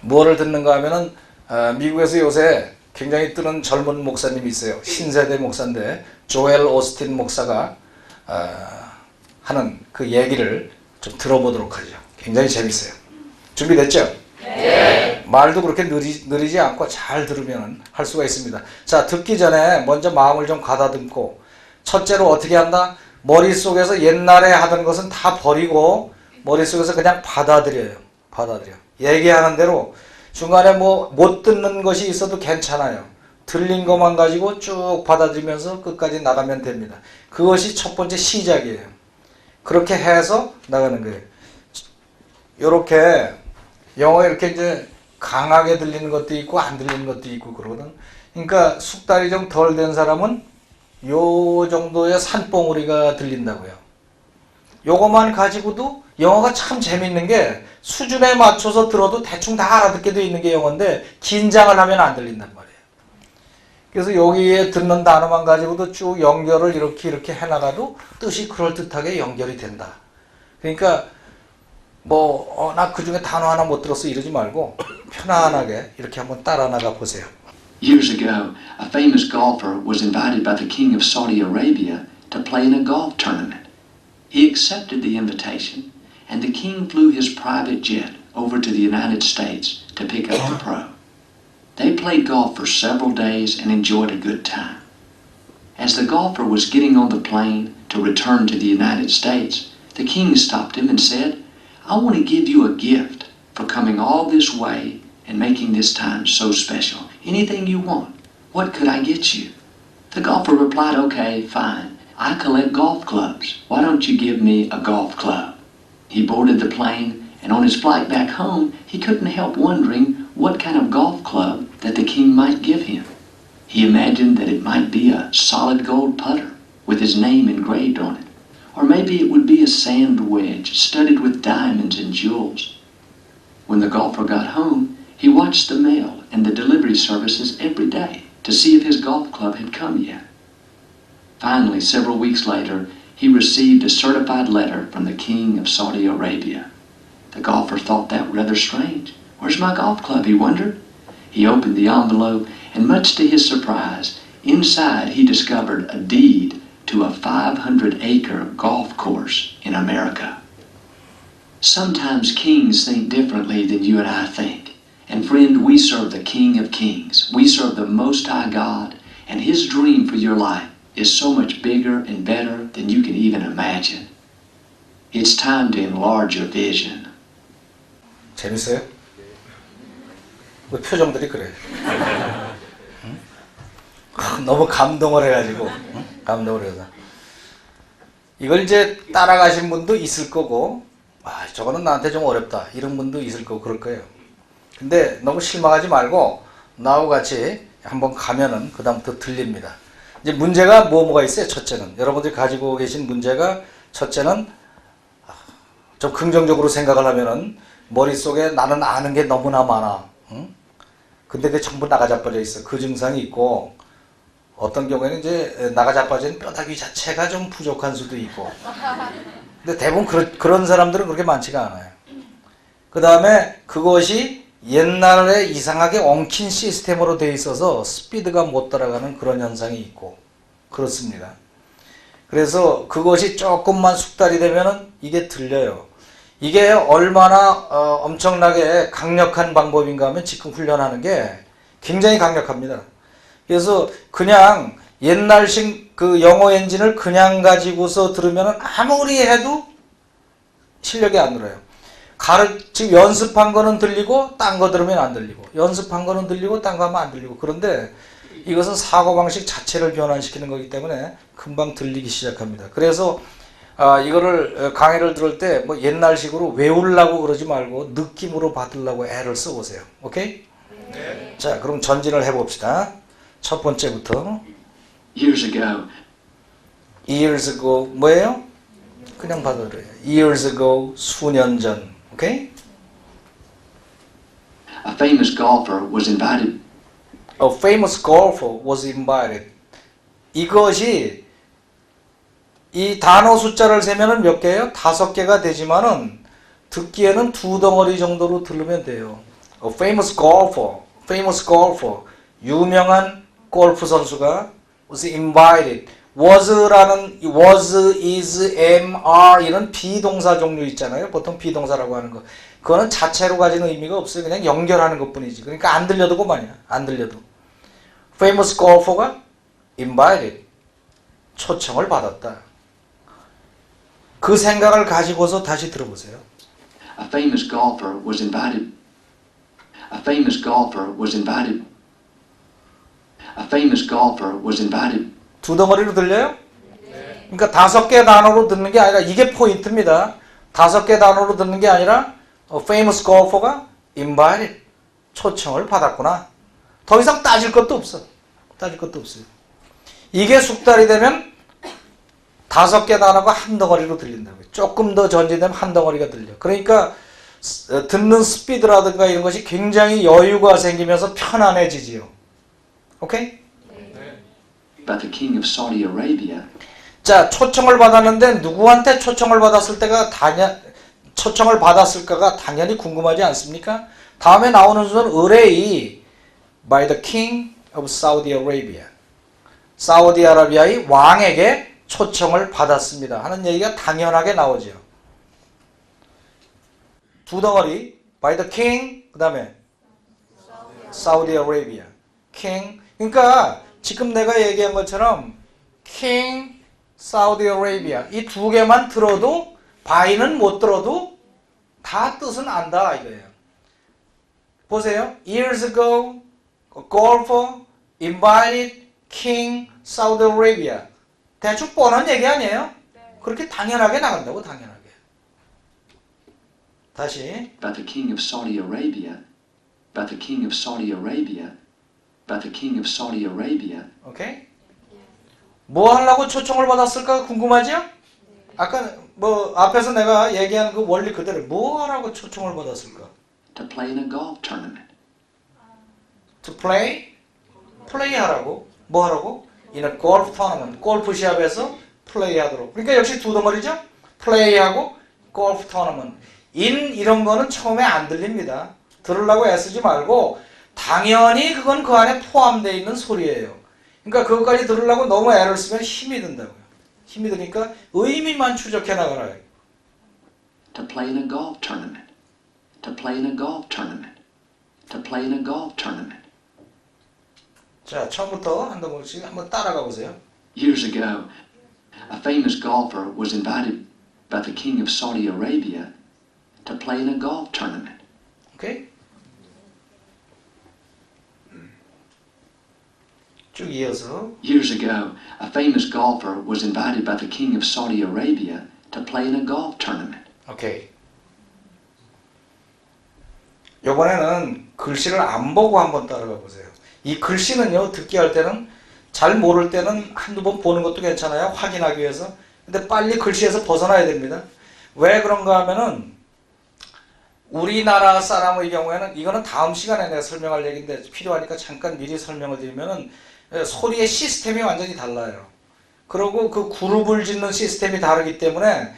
뭐를 듣는가 하면은 미국에서 요새 굉장히 뜨는 젊은 목사님이 있어요. 신세대 목사인데 조엘 오스틴 목사가 하는 그 얘기를 좀 들어보도록 하죠. 굉장히 재밌어요. 준비됐죠? 네. 말도 그렇게 느리지 않고 잘 들으면 할 수가 있습니다. 자, 듣기 전에 먼저 마음을 좀 가다듬고, 첫째로 어떻게 한다? 머릿속에서 옛날에 하던 것은 다 버리고 머릿속에서 그냥 받아들여요. 받아들여. 얘기하는 대로 중간에 뭐 못 듣는 것이 있어도 괜찮아요. 들린 것만 가지고 쭉 받아들이면서 끝까지 나가면 됩니다. 그것이 첫 번째 시작이에요. 그렇게 해서 나가는 거예요. 요렇게 영어 이렇게 이제 강하게 들리는 것도 있고 안 들리는 것도 있고 그러거든. 그러니까 숙달이 좀 덜 된 사람은 요 정도의 산봉우리가 들린다고요. 요것만 가지고도 영어가 참 재밌는 게 수준에 맞춰서 들어도 대충 다 알아듣게 돼 있는 게 영어인데 긴장을 하면 안 들린단 말이에요. 그래서 여기에 듣는 단어만 가지고도 쭉 연결을 이렇게 해나가도 뜻이 그럴듯하게 연결이 된다. 그러니까 나 그 중에 단어 하나 못 들었어 이러지 말고 편안하게 이렇게 한번 따라 나가 보세요. Years ago, a famous golfer was invited by the king of Saudi Arabia to play in a golf tournament. He accepted the invitation, and the king flew his private jet over to the United States to pick up the pro. They played golf for several days and enjoyed a good time. As the golfer was getting on the plane to return to the United States, the king stopped him and said, "I want to give you a gift for coming all this way and making this time so special. Anything you want. What could I get you?" The golfer replied, "Okay, fine. I collect golf clubs. Why don't you give me a golf club?" He boarded the plane, and on his flight back home, he couldn't help wondering what kind of golf club that the king might give him. He imagined that it might be a solid gold putter with his name engraved on it, or maybe it would be a sand wedge studded with diamonds and jewels. When the golfer got home, he watched the mail and the delivery services every day to see if his golf club had come yet. Finally, several weeks later, he received a certified letter from the king of Saudi Arabia. The golfer thought that rather strange. "Where's my golf club?" he wondered. He opened the envelope, and much to his surprise, inside he discovered a deed to a 500-acre golf course in America. Sometimes kings think differently than you and I think. And friend, we serve the King of Kings. We serve the Most High God, and His dream for your life is so much bigger and better than you can even imagine. It's time to enlarge your vision. 재밌어요? 왜 표정들이 그래? 응? 너무 감동을 해가지고 감동을 해서 이걸 이제 따라가신 분도 있을 거고, 저거는 나한테 좀 어렵다 이런 분도 있을 거고 그럴 거예요. 근데 너무 실망하지 말고 나하고 같이 한번 가면은 그 다음부터 들립니다. 이제 문제가 뭐가 있어요? 첫째는 여러분들이 가지고 계신 문제가, 첫째는 좀 긍정적으로 생각을 하면은 머릿속에 나는 아는 게 너무나 많아. 응? 근데 그게 전부 나가자빠져 있어. 그 증상이 있고, 어떤 경우에는 이제 나가자빠진 뼈다귀 자체가 좀 부족한 수도 있고. 근데 대부분 그런 사람들은 그렇게 많지가 않아요. 그 다음에 그것이 옛날에 이상하게 엉킨 시스템으로 되어 있어서 스피드가 못 따라가는 그런 현상이 있고 그렇습니다. 그래서 그것이 조금만 숙달이 되면은 이게 들려요. 이게 얼마나 엄청나게 강력한 방법인가 하면 지금 훈련하는 게 굉장히 강력합니다. 그래서 그냥 옛날식 그 영어 엔진을 그냥 가지고서 들으면은 아무리 해도 실력이 안 늘어요. 지금 연습한 거는 들리고 딴 거 들으면 안 들리고, 연습한 거는 들리고 딴 거 하면 안 들리고. 그런데 이것은 사고방식 자체를 변환시키는 거기 때문에 금방 들리기 시작합니다. 그래서 이거를 강의를 들을 때 뭐 옛날식으로 외우려고 그러지 말고 느낌으로 받으려고 애를 써보세요. 오케이? 네. 자, 그럼 전진을 해봅시다. 첫 번째부터. Years ago 뭐예요? 그냥 받아들여요. Years ago, 수년 전. 오케이? A famous golfer was invited. A famous golfer was invited. 이것이 이 단어 숫자를 세면은 몇 개예요? 5개가 되지만은 듣기에는 2 덩어리 정도로 들으면 돼요. A famous golfer, 유명한 골프 선수가 was invited. was라는 was, is, am, are 이런 비동사 종류 있잖아요. 보통 비동사라고 하는 거. 그거는 자체로 가진 의미가 없어요. 그냥 연결하는 것뿐이지. 그러니까 안 들려도 그만이야. 안 들려도. famous golfer가 invited. 초청을 받았다. 그 생각을 가지고서 다시 들어보세요. A famous golfer was invited. A famous golfer was invited. A famous golfer was invited. 두 덩어리로 들려요? 그러니까 5개 단어로 듣는 게 아니라 이게 포인트입니다. 5개 단어로 듣는 게 아니라 a famous golfer가 invited. 초청을 받았구나. 더 이상 따질 것도 없어. 따질 것도 없어요. 이게 숙달이 되면 5개 단어가 한 덩어리로 들린다고요. 조금 더 전진되면 한 덩어리가 들려. 그러니까 듣는 스피드라든가 이런 것이 굉장히 여유가 생기면서 편안해지지요. 오케이? By the king of Saudi Arabia. 자, 초청을 받았는데 누구한테 초청을 받았을까가 당연히 궁금하지 않습니까? 다음에 나오는 순서는 의뢰이 by the king of Saudi Arabia. 사우디아라비아의 왕에게 초청을 받았습니다. 하는 얘기가 당연하게 나오죠. 두 덩어리 by the king 그 다음에 Saudi Arabia. king 그러니까 지금 내가 얘기한 것처럼 king Saudi Arabia 이 두 개만 들어도 by는 못 들어도 다 뜻은 안다 이거예요. 보세요. Years ago, a golfer invited king Saudi Arabia. 대충 뻔한 얘기 아니에요? 그렇게 당연하게 나간다고 당연하게. 다시. By the king of Saudi Arabia. By the king of Saudi Arabia. By the king of Saudi Arabia. 오케이? 뭐 하려고 초청을 받았을까 궁금하죠? 아까 뭐 앞에서 내가 얘기한 그 원리 그대로 뭐 하라고 초청을 받았을까? To play in a golf tournament. To play? 플레이 하라고. 뭐 하라고? In a golf tournament. 골프 시합에서 플레이 하도록. 그러니까 역시 두 덩어리죠? 플레이하고 골프 토너먼트. in 이런 거는 처음에 안 들립니다. 들으려고 애쓰지 말고 당연히 그건 그 안에 포함되어 있는 소리예요. 그러니까 그것까지 들으려고 너무 애를 쓰면 힘이 든다고요. 힘이 드니까 의미만 추적해 나가라. To play in a golf tournament. To play in a golf tournament. To play in a golf tournament. 자, 처음부터 한 덩어리씩 한번 따라가 보세요. Years ago, a famous golfer was invited by the king of Saudi Arabia to play in a golf tournament. 오케이? 쭉 이어서 Years ago, a famous golfer was invited by the king of Saudi Arabia to play in a golf tournament. 오케이. 이번에는 글씨를 안 보고 한번 따라가 보세요. 이 글씨는요, 듣기 할 때는 잘 모를 때는 한두 번 보는 것도 괜찮아요. 확인하기 위해서. 근데 빨리 글씨에서 벗어나야 됩니다. 왜 그런가 하면은 우리나라 사람의 경우에는 이거는 다음 시간에 내가 설명할 얘기인데 필요하니까 잠깐 미리 설명을 드리면은 소리의 시스템이 완전히 달라요. 그리고 그 그룹을 짓는 시스템이 다르기 때문에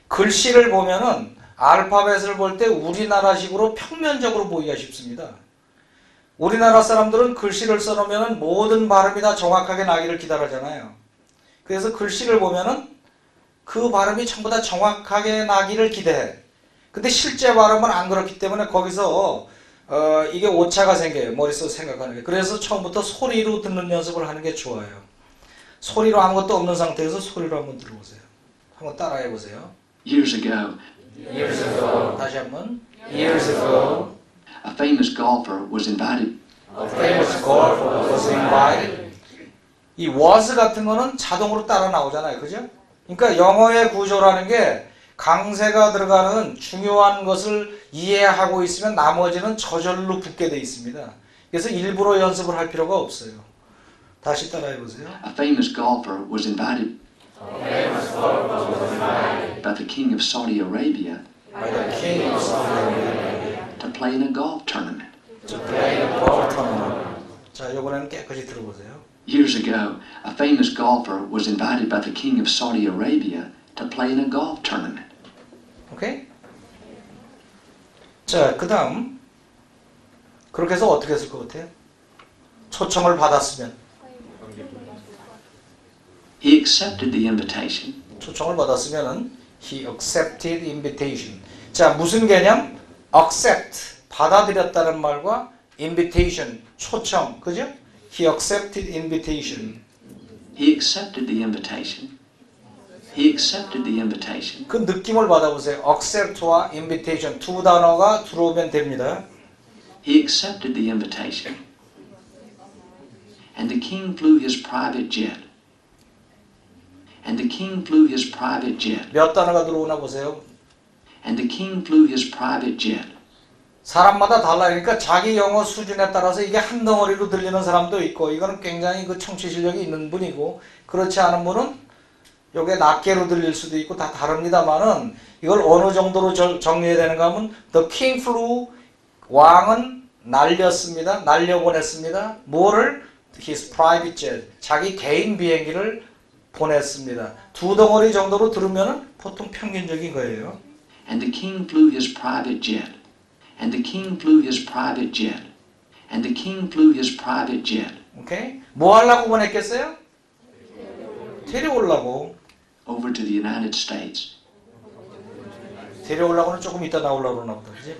글씨를 보면은 알파벳을 볼 때 우리나라식으로 평면적으로 보기가 쉽습니다. 우리나라 사람들은 글씨를 써놓으면 모든 발음이 다 정확하게 나기를 기다리잖아요. 그래서 글씨를 보면은 그 발음이 전부 다 정확하게 나기를 기대해. 근데 실제 발음은 안 그렇기 때문에 거기서 이게 오차가 생겨요. 머릿속에 생각하는 게. 그래서 처음부터 소리로 듣는 연습을 하는 게 좋아요. 소리로 아무것도 없는 상태에서 소리로 한번 들어보세요. 한번 따라해 보세요. Years ago, Years ago. 다시 한번. Years ago. a famous golfer was invited. A famous golfer was invited. 이 was 같은 거는 자동으로 따라 나오잖아요. 그죠? 그러니까 영어의 구조라는 게 강세가 들어가는 중요한 것을 이해하고 있으면 나머지는 저절로 붙게 돼 있습니다. 그래서 일부러 연습을 할 필요가 없어요. 다시 따라해 보세요. A famous golfer was invited. By the king of Saudi Arabia By the king of Saudi Arabia to play in a golf tournament. to play a golf tournament. 자, 이번에는 깨끗이 들어보세요. Years ago, a famous golfer was invited by the king of Saudi Arabia to play in a golf tournament. 오케이? 자, 그 다음 그렇게 해서 어떻게 했을 것 같아요? 초청을 받았으면. He accepted the invitation. 초청을 받았으면은 he accepted invitation. 자, 무슨 개념? accept, 받아들였다는 말과 invitation, 초청, 그죠? He accepted invitation. He accepted the invitation. He accepted the invitation. 그 느낌을 받아보세요. accept와 invitation 두 단어가 들어오면 됩니다. He accepted the invitation. And the king flew his private jet. And the king flew his private jet. 몇 단어가 들어오나 보세요. And the king flew his private jet. 사람마다 달라니까 자기 영어 수준에 따라서 이게 한 덩어리로 들리는 사람도 있고, 이거는 굉장히 그 청취 실력이 있는 분이고, 그렇지 않은 분은 요게 낱개로 들릴 수도 있고 다 다릅니다만은, 이걸 어느 정도로 정리해야 되는가 하면 The king flew, 왕은 날렸습니다. 날려보냈습니다. 뭐를? His private jet, 자기 개인 비행기를 보냈습니다. 두 덩어리 정도로 들으면 보통 평균적인 거예요. And the king flew his private jet. And the king flew his private jet. And the king flew his private jet. 오케이? 뭐 하려고 보냈겠어요? 데려오려고. Over to the United States. 데려오려고는 조금 이따 나오려고 그러나 보다. 그지?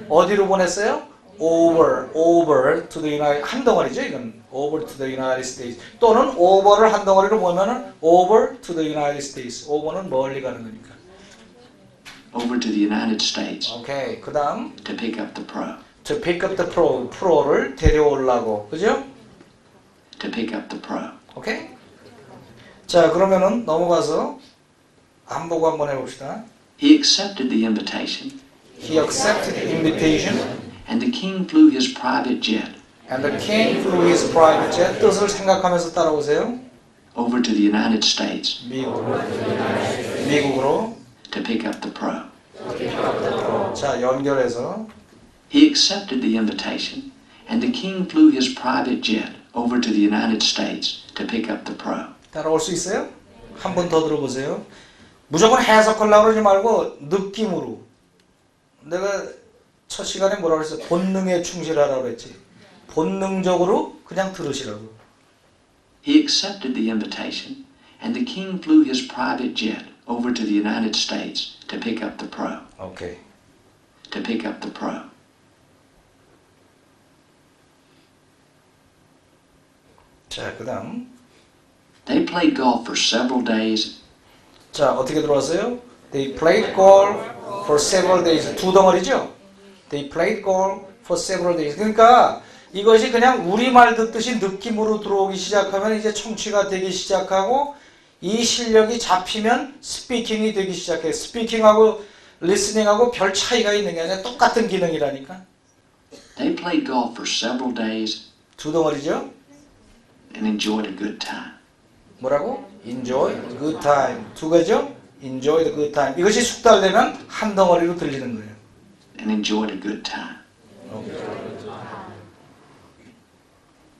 어디로 보냈어요? over to the United, 한 덩어리죠, 이건. over to the United States. 또는 over를 한 덩어리로 보면은 over to the United States. over는 멀리 가는 거니까. Over to the United States. 오케이. 그다음 To pick up the pro. to pick up the pro를 데려오려고. 그죠? To pick up the pro. 오케이? 자, 그러면은 넘어가서 안 보고 한번 해봅시다. He accepted the invitation. He accepted the invitation. And the king flew his private jet. And the king flew his private jet. 뜻을 생각하면서 따라오세요. Over to the United States. 미국으로. To pick up the pro. 자, 연결해서 He accepted the invitation. And the king flew his private jet. Over to the United States. To pick up the pro. 따라올 수 있어요? 한 번 더 들어보세요. 무조건 해석하려고 그러지 말고 느낌으로. 내가 첫 시간에 뭐라고 그랬어? 본능에 충실하라고 그랬지. 본능적으로 그냥 들으시라고. He accepted the invitation. And the king flew his private jet. Over to the United States. To pick up the pro. 오케이. To pick up the pro. 자, 그 다음. They played golf for several days. 자, 어떻게 들어왔어요? They played golf for several days. 두 덩어리죠? They played golf for several days. 그러니까 이것이 그냥 우리말 듣듯이 느낌으로 들어오기 시작하면 이제 청취가 되기 시작하고, 이 실력이 잡히면 스피킹이 되기 시작해요. 스피킹하고 리스닝하고 별 차이가 있는 게 아니라 똑같은 기능이라니까. They played golf for several days 두 덩어리죠? and enjoyed a good time. 뭐라고? Enjoy the good time. 두 가지죠? Enjoy the good time. 이것이 숙달되면 한 덩어리로 들리는 거예요. And enjoyed a good time.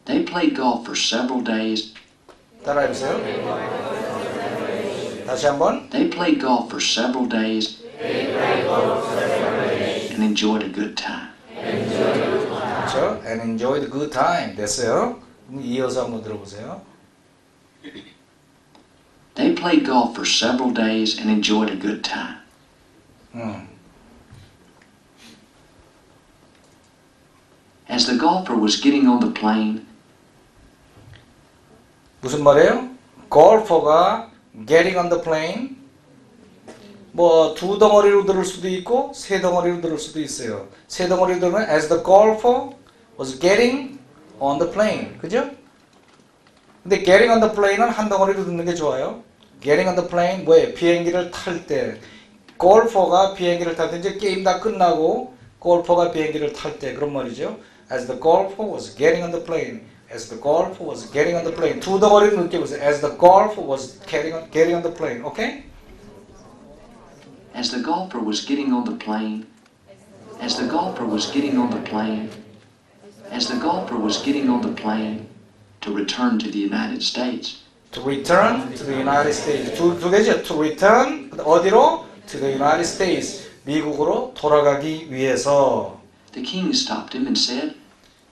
They played golf for several days. 따라해보세요. 다시 한번. They played golf for several days and enjoyed a good time. 그렇죠? And enjoy the good time. 됐어요. 이어서 한번 들어보세요. They played golf for several days and enjoyed a good time. As the golfer was getting on the plane, 무슨 말이에요? 골퍼가 getting on the plane, 뭐 두 덩어리로 들을 수도 있고 세 덩어리로 들을 수도 있어요. 세 덩어리로 들으면 as the golfer was getting on the plane, 그죠? 근데 getting on the plane은 한 덩어리로 듣는 게 좋아요. getting on the plane 뭐예요? 비행기를 탈 때. 골퍼가 비행기를 탈 때, 이제 게임 다 끝나고 골퍼가 비행기를 탈 때, 그런 말이죠. As the golfer was getting on the plane. As the golfer was getting on the plane. 두 덩어리를 느껴보세요. As the golfer was getting on the plane. 오케이? as the golfer was getting on the plane, as the golfer was getting on the plane, as the golfer was getting on the plane to return to the United States. To return to the United States. 두 개죠. To return 어디로? To the United States. 미국으로 돌아가기 위해서. The king stopped him and said,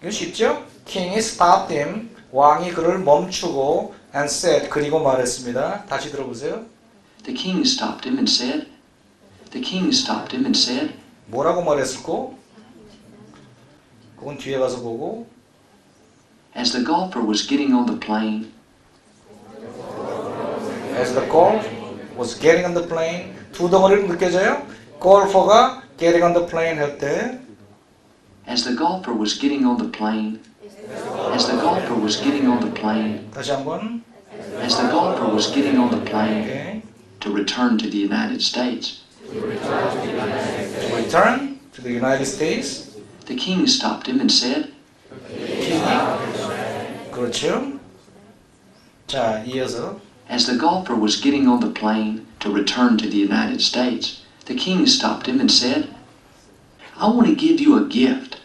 이거 쉽죠? King stopped him. 왕이 그를 멈추고 and said. 그리고 말했습니다. 다시 들어보세요. The king stopped him and said, The king stopped him and said, 뭐라고 말했을까? 그건 뒤에 가서 보고. As the golfer was getting on the plane, As the golf was getting on the plane. 두 덩어리로 느껴져요? 골퍼가 getting on the plane 할 때. as the golfer was getting on the plane, as the golfer was getting on the plane, 다시 한번. as the golfer was getting on the plane Okay. to return to the United States, To return to the United States. the king stopped him and said, 그렇죠. 자, 이어서. As the golfer was getting on the plane to return to the United States, the king stopped him and said, I want to give you a gift.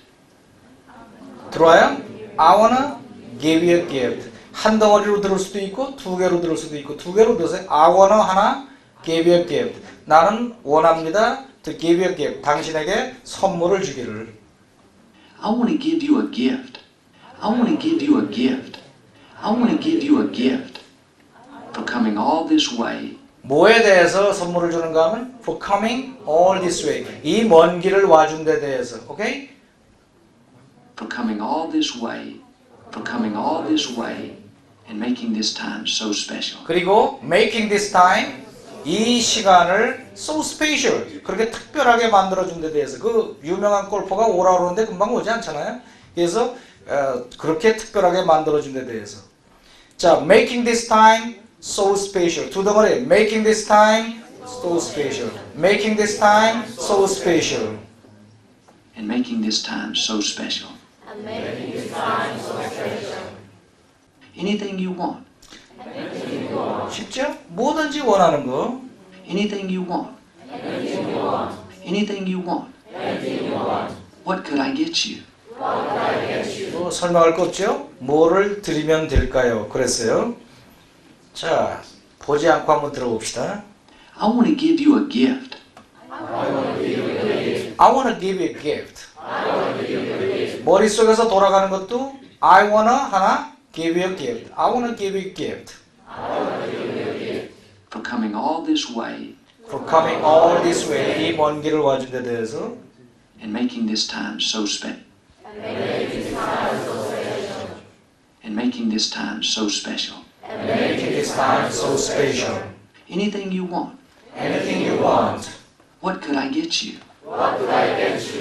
들어와요? I wanna give you a gift. 한 덩어리로 들을 수도 있고 두 개로 들을 수도 있고 두 개로 들으세요. I wanna 하나 give you a gift. 나는 원합니다. To give you a gift. 당신에게 선물을 주기를. I want to give you a gift. I want to give you a gift. I want to give you a gift for coming all this way. 뭐에 대해서 선물을 주는가 하면 for coming all this way. 이 먼 길을 와준 데 대해서. 오케이? For coming all this way. For coming all this way and making this time so special. 그리고 making this time 이 시간을 so special 그렇게 특별하게 만들어준 데 대해서 그 유명한 골퍼가 오라 그러는데 금방 오지 않잖아요. 그래서 그렇게 특별하게 만들어준 데 대해서 자 making this time so special 두 덩어리 making this time so special making this time so special And making this time so special. Anything you want. 쉽죠? 뭐든지 원하는 거 Anything you want. Anything you want. What could I get you? 뭐 설명할 거 없죠? 뭐를 드리면 될까요? 그랬어요. 자, 보지 않고 한번 들어봅시다. I want to give you a gift. I want to give you a gift. 머릿속에서 돌아가는 것도 I wanna 하나 give you a gift. I wanna give you a gift. For coming all this way For coming all this way. 이 먼 길을 와준 데 대해서 and making this time so special. And making this time so special. making this time so special. Anything you want. Anything you want. What could I get you?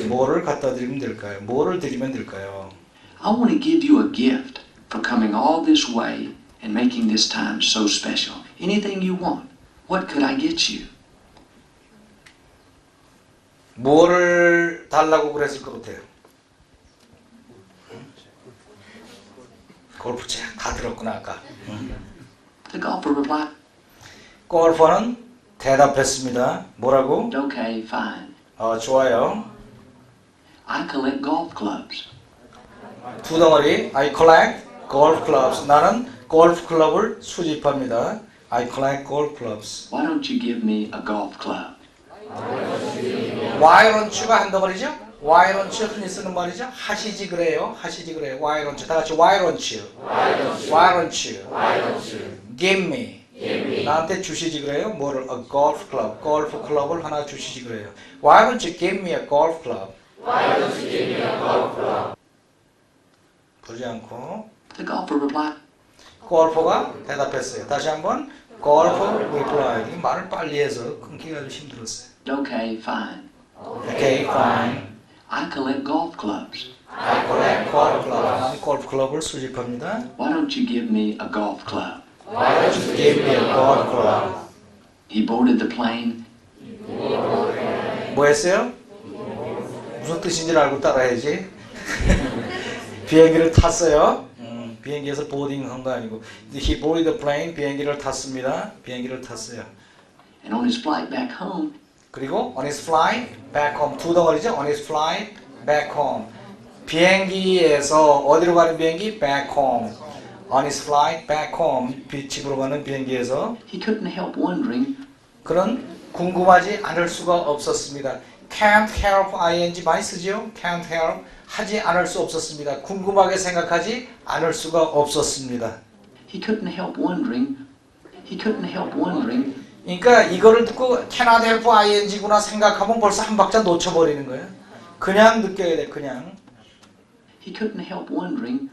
뭐를 갖다 드리면 될까요? 뭐를 드리면 될까요? I want to give you a gift for coming all this way and making this time so special. Anything you want. What could I get you? 뭐를 달라고 그랬을 것 같아요? 골프채 다 들었구나 아까. The golfer replied, 골퍼는 대답했습니다. 뭐라고? okay, fine. 좋아요. I collect golf clubs. 두 덩어리. I collect golf clubs. 나는 골프 클럽을 수집합니다. I collect golf clubs. Why don't you give me a golf club? Why don't you가 한 덩어리죠? Why don't you 흔히 쓰는 말이죠? 하시지 그래요. 하시지 그래요. Why don't you? 다 같이 Why don't you? Why don't you? Give me. 나한테 주시지 그래요. 뭐를? A golf club. 골프 클럽을 하나 주시지 그래요. Why don't you give me a golf club? 보지 않고 The golfer replied, 골퍼가 대답했어요. 다시 한번 골프 replied. 이 말을 빨리 해서 끊기가 좀 힘들었어요. okay, fine. Okay, fine. I collect golf clubs. I collect golf clubs. 나는 골프 클럽을 수집합니다. Why don't you give me a golf club? Why don't you give me a golf club? He boarded the plane. 뭐 했어요? 무슨 뜻인지 알고 따라야지. 비행기를 탔어요. 비행기에서 보딩한 거 아니고 he boarded the plane. 비행기를 탔습니다. 비행기를 탔어요. And on his flight back home, 그리고 on his flight back home 두 덩어리죠. on his flight back home 비행기에서 어디로 가는 비행기? back home. on his flight back home 집으로 가는 비행기에서 he couldn't help wondering, 그는 궁금하지 않을 수가 없었습니다. can't help ing 많이 쓰죠? can't help 하지 않을 수 없었습니다. 궁금하게 생각하지 않을 수가 없었습니다. He couldn't help wondering. He couldn't help wondering. 그러니까 이거를 듣고 cannot help ing구나 생각하면 벌써 한 박자 놓쳐버리는 거예요. 그냥 느껴야 돼. 그냥. He couldn't help wondering.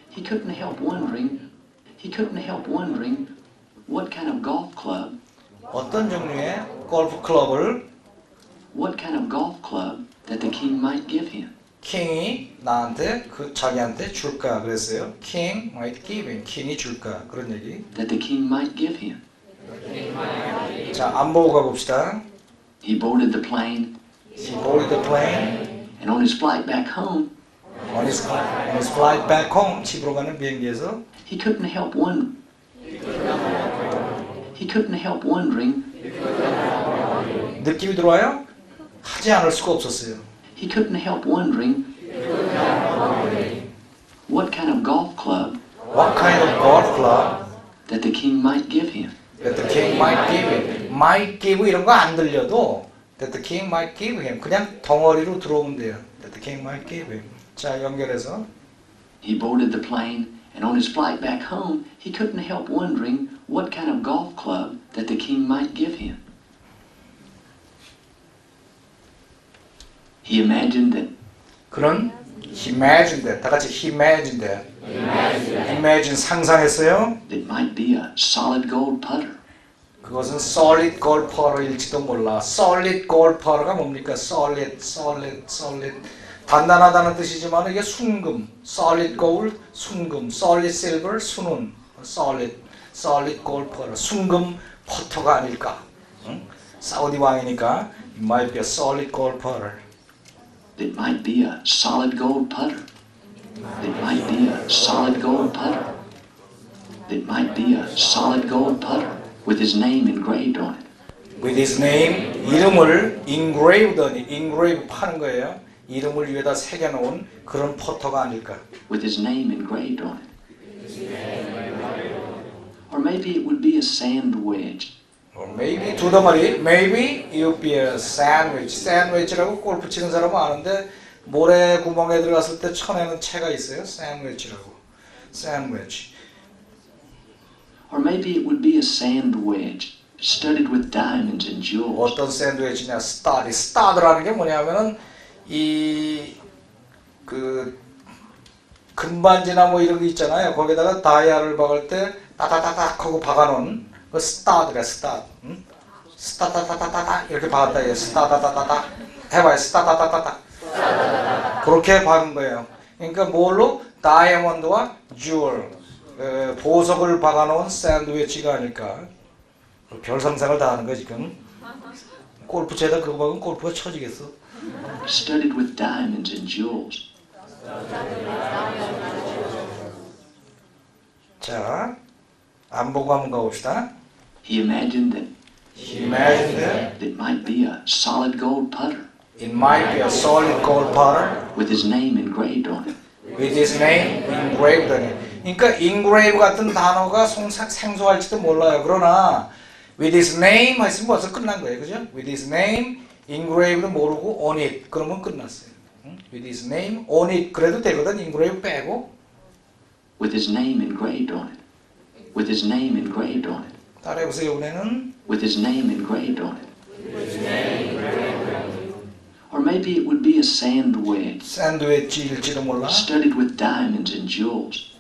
He couldn't help wondering. He couldn't help wondering what kind of golf club. 어떤 종류의 골프 클럽을 What kind of golf club that the king might give him. 킹이 나한테 자기한테 줄까 그랬어요. King might give him. 킹이 줄까 그런 얘기. That the king might give him. 자, 안 보고 가봅시다. He boarded the plane, He boarded the plane and on his flight back home, on his flight back home. 집으로 가는 비행기에서 he couldn't help wondering. 느낌이 들어와요? 하지 않을 수가 없었어요. He couldn't help wondering what kind of golf club What kind of golf club that the king might give him. that the king might give him. Might give 이런 거 안 들려도 that the king might give him. 그냥 덩어리로 들어오면 돼요. That the king might give him. 자, 연결해서 He boarded the plane, and on his flight back home, he couldn't help wondering what kind of golf club that the king might give him. He imagined that 그는 imagined that. 다 같이 imagined that. imagine 상상했어요. it might be a solid gold putter. 그것은 solid gold putter일지도 몰라. solid gold putter가 뭡니까? solid. 단단하다는 뜻이지만 이게 순금. solid gold, 순금. solid silver, 순운. solid gold putter. 순금 퍼터가 아닐까? 응? 사우디 왕이니까 it might be a solid gold putter. It might be a solid gold putter. It might be a solid gold putter. It might be a solid gold putter with his name engraved on it. With his name, 이름을 engrave 파는 거예요. 이름을 위에다 새겨놓은 그런 퍼터가 아닐까. With his name engraved on it. Or maybe it would be a sand wedge. Or maybe 두더머리, maybe it would be a sandwich. sandwich라고 골프 치는 사람은 아는데 모래 구멍에 들어갔을 때 쳐내는 채가 있어요. sandwich라고. sandwich. Or maybe it would be a sand wedge studded with diamonds and jewels. 어떤 샌드위치냐? studd라는 게 뭐냐면은 그 금반지나 뭐 이런 거 있잖아요. 거기다가 다이아를 박을 때 따다다닥 하고 박아놓은 그 스타드래. 스타다다다다 이렇게 박았다 해요. 스타다다다다 해봐요. 스타다다다다 그렇게 박은 거예요. 그러니까 뭘로? 다이아몬드와 주얼 보석을 박아놓은 샌드위치가 아닐까. 별 상상을 다 하는 거야 지금. 골프 채에다 그거 박으면 골프가 쳐지겠어. Studded with diamonds and jewels. 자, 안 보고 한번 가봅시다. He imagined that it might be a solid gold putter It might be a solid gold putter with his name engraved on it. with his name engraved on it. 그러니까 engrave 같은 단어가 생소할지도 몰라요. 그러나 with his name 했으면 벌써 끝난 거예요. 그죠? with his name engraved는 모르고 on it 그러면 끝났어요. with his name on it 그래도 되거든. engrave 빼고 With his name engraved on it. With his name engraved on it. 따라해보세요. 이번에는 With his name engraved on it. Or maybe it would be a sand wedge 샌드위치일지도 몰라. studded with diamonds and jewels.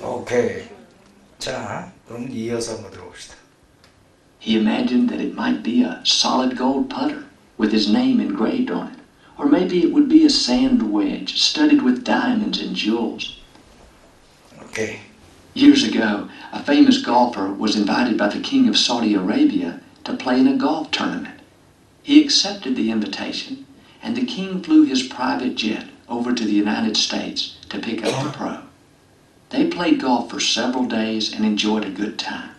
오케이. 자, 그럼 이어서 한번 들어봅시다. He imagined that it might be a solid gold putter with his name engraved on it. Or maybe it would be a sand wedge studded with diamonds and jewels. 오케이. Years ago, a famous golfer was invited by the king of Saudi Arabia to play in a golf tournament. He accepted the invitation, and the king flew his private jet over to the United States to pick up the pro. They played golf for several days and enjoyed a good time.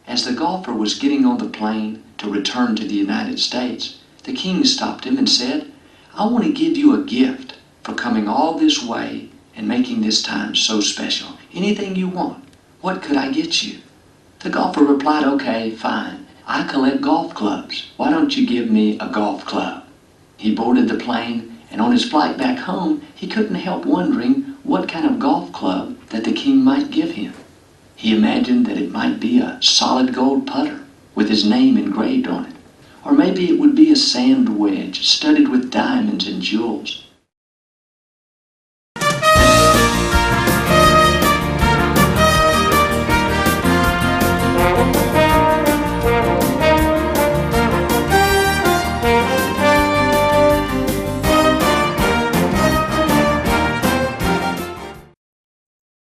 As the golfer was getting on the plane to return to the United States, the king stopped him and said, "I want to give you a gift for coming all this way and making this time so special. Anything you want. What could I get you?" The golfer replied, "Okay, fine. I collect golf clubs. Why don't you give me a golf club? He boarded the plane, and on his flight back home, he couldn't help wondering what kind of golf club that the king might give him. He imagined that it might be a solid gold putter with his name engraved on it. Or maybe it would be a sand wedge studded with diamonds and jewels.